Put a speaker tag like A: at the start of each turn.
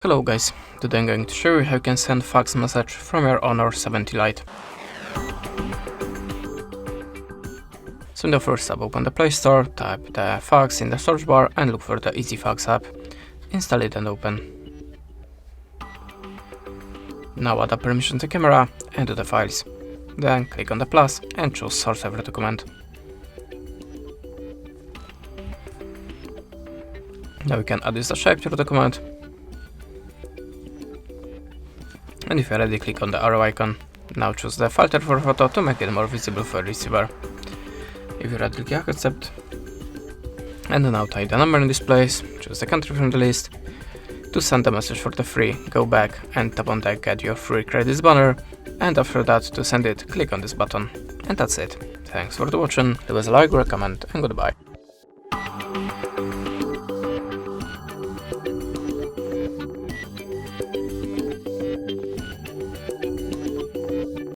A: Hello guys, today I'm going to show you how you can send fax message from your Honor 70 Lite. So in the first tab, open the Play Store, type the fax in the search bar and look for the Easy Fax app. Install it and open. Now add a permission to camera and to the files. Then click on the plus and choose source every document. Now you can adjust the shape to your document. And if you're ready, click on the arrow icon. Now choose the filter for photo to make it more visible for receiver. If you're ready, click accept. And now type the number in this place, choose the country from the list. To send the message for the free, go back and tap on the get your free credits banner. And after that, to send it, click on this button. And that's it. Thanks for watching, leave us a like or a comment, and goodbye.